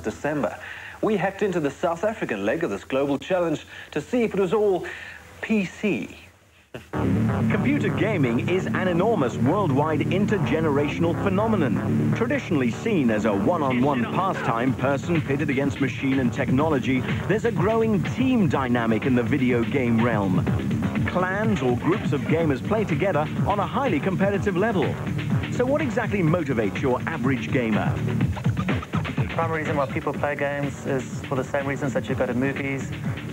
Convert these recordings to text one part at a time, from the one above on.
December. We hacked into the South African leg of this global challenge to see if it was all PC. Computer gaming is an enormous worldwide intergenerational phenomenon. Traditionally seen as a one-on-one pastime, person pitted against machine and technology, there's a growing team dynamic in the video game realm. Clans or groups of gamers play together on a highly competitive level. So what exactly motivates your average gamer? The primary reason why people play games is for the same reasons that you go to movies,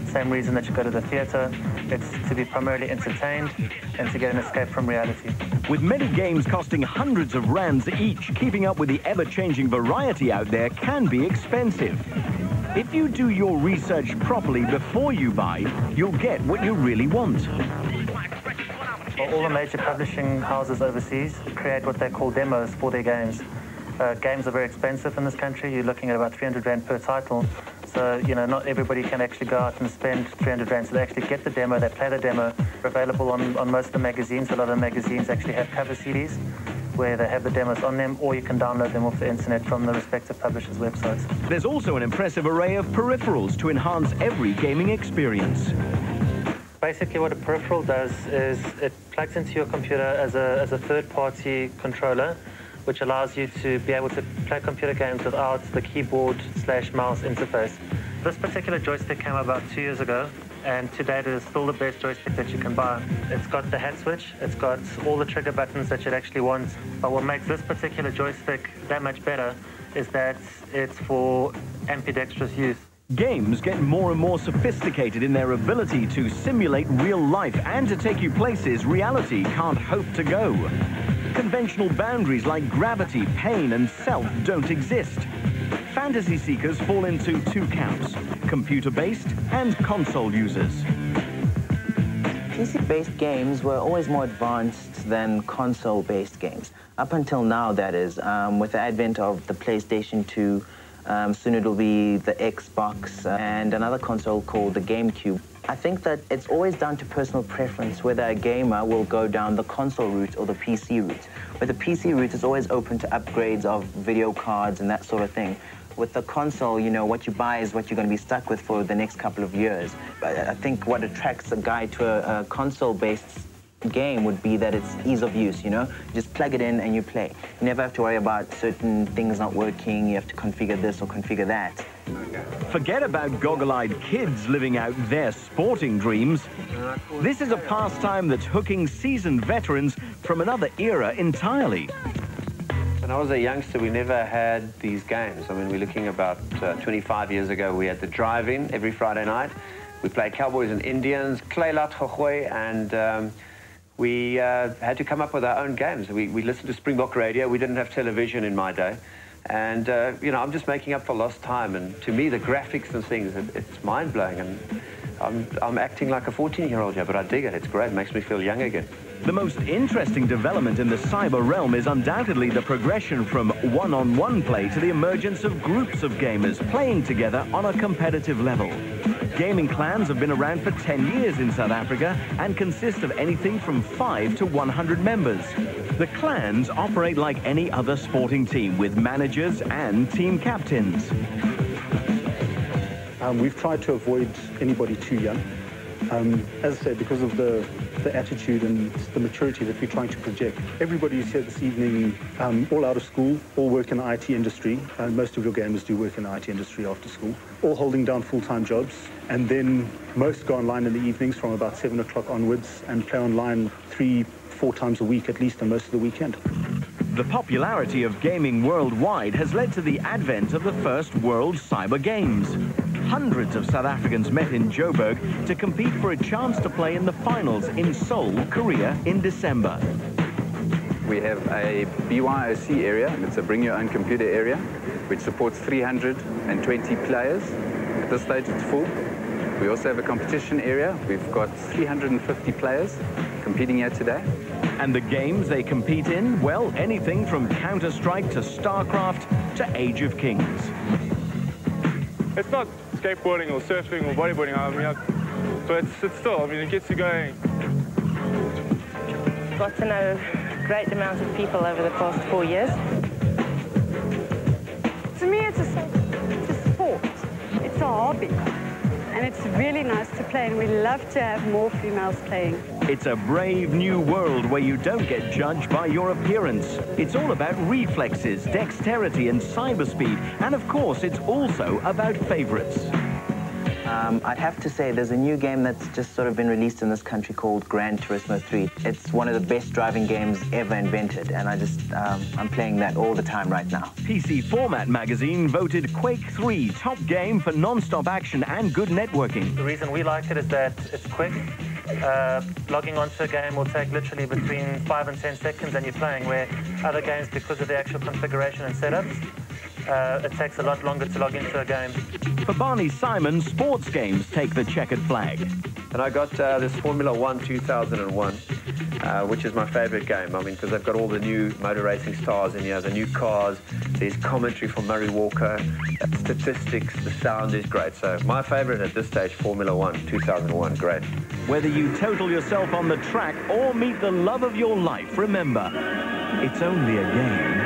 same reason that you go to the theatre. It's to be primarily entertained and to get an escape from reality. With many games costing hundreds of rands each, keeping up with the ever-changing variety out there can be expensive. If you do your research properly before you buy, you'll get what you really want. All the major publishing houses overseas create what they call demos for their games. Games are very expensive in this country. You're looking at about 300 Rand per title. So, you know, not everybody can actually go out and spend 300 Rand. So they actually get the demo, they play the demo. Available on most of the magazines. A lot of the magazines actually have cover CDs where they have the demos on them, or you can download them off the internet from the respective publishers' websites. There's also an impressive array of peripherals to enhance every gaming experience. Basically what a peripheral does is it plugs into your computer as a third-party controller, which allows you to be able to play computer games without the keyboard/mouse interface. This particular joystick came about 2 years ago, and to date it is still the best joystick that you can buy. It's got the hat switch, it's got all the trigger buttons that you'd actually want, but what makes this particular joystick that much better is that it's for ambidextrous use. Games get more and more sophisticated in their ability to simulate real life and to take you places reality can't hope to go. Conventional boundaries like gravity, pain, and self don't exist. Fantasy seekers fall into two camps: computer-based and console users. PC-based games were always more advanced than console-based games. Up until now, that is, with the advent of the PlayStation 2, soon it'll be the Xbox and another console called the GameCube. I think that it's always down to personal preference whether a gamer will go down the console route or the PC route. With the PC route, it's always open to upgrades of video cards and that sort of thing. With the console, you know, what you buy is what you're going to be stuck with for the next couple of years. But I think what attracts a guy to a console-based game would be that it's ease of use, you know? You just plug it in and you play. You never have to worry about certain things not working, you have to configure this or configure that. Forget about goggle-eyed kids living out their sporting dreams. This is a pastime that's hooking seasoned veterans from another era entirely. When I was a youngster, we never had these games. I mean, we're looking about 25 years ago, we had the drive-in every Friday night. We played Cowboys and Indians, Kleilat Hochwe, and we had to come up with our own games. We listened to Springbok radio. We didn't have television in my day. And, you know, I'm just making up for lost time. And to me, the graphics and things, it's mind-blowing. And I'm acting like a 14-year-old here, but I dig it. It's great. It makes me feel young again. The most interesting development in the cyber realm is undoubtedly the progression from one-on-one play to the emergence of groups of gamers playing together on a competitive level. Gaming clans have been around for 10 years in South Africa and consist of anything from 5 to 100 members. The clans operate like any other sporting team with managers and team captains. We've tried to avoid anybody too young. As I said, because of the attitude and the maturity that we're trying to project. Everybody is here this evening, all out of school, all work in the IT industry. Most of your gamers do work in the IT industry after school, all holding down full-time jobs. And then most go online in the evenings from about 7 o'clock onwards and play online 3-4 times a week at least, and most of the weekend. The popularity of gaming worldwide has led to the advent of the first World Cyber Games. Hundreds of South Africans met in Joburg to compete for a chance to play in the finals in Seoul, Korea in December. We have a BYOC area, it's a bring your own computer area, which supports 320 players. At this stage it's full. We also have a competition area. We've got 350 players competing here today. And the games they compete in, well, anything from Counter-Strike to StarCraft to Age of Kings. It's not skateboarding or surfing or bodyboarding, I mean, but it's still, I mean, it gets you going. Got to know a great amount of people over the past 4 years. To me, it's a and it's really nice to play, and we love to have more females playing. It's a brave new world where you don't get judged by your appearance. It's all about reflexes, dexterity and cyberspeed, and of course it's also about favorites. I'd have to say there's a new game that's just sort of been released in this country called Gran Turismo 3. It's one of the best driving games ever invented, and I'm playing that all the time right now. PC Format magazine voted Quake 3 top game for non-stop action and good networking. The reason we like it is that it's quick. Logging onto a game will take literally between 5 and 10 seconds and you're playing, where other games, because of the actual configuration and setups, it takes a lot longer to log into a game. For Barney Simon, sports games take the checkered flag. And I got this Formula 1 2001, which is my favorite game. I mean, because they've got all the new motor racing stars in here, the new cars, there's commentary from Murray Walker, statistics, the sound is great. So my favorite at this stage, Formula 1 2001, great. Whether you total yourself on the track or meet the love of your life, remember, it's only a game.